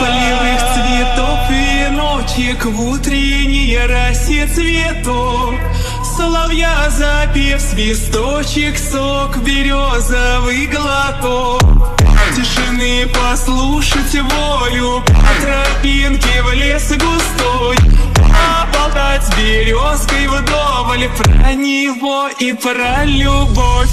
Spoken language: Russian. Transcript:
Полевых цветов веночек в утренней росе цветов. Соловья запев, свисточек, сок, березовый глоток. Тишины послушать волю, по тропинке в лес густой. Поболтать с березкой вдоволь про него и про любовь.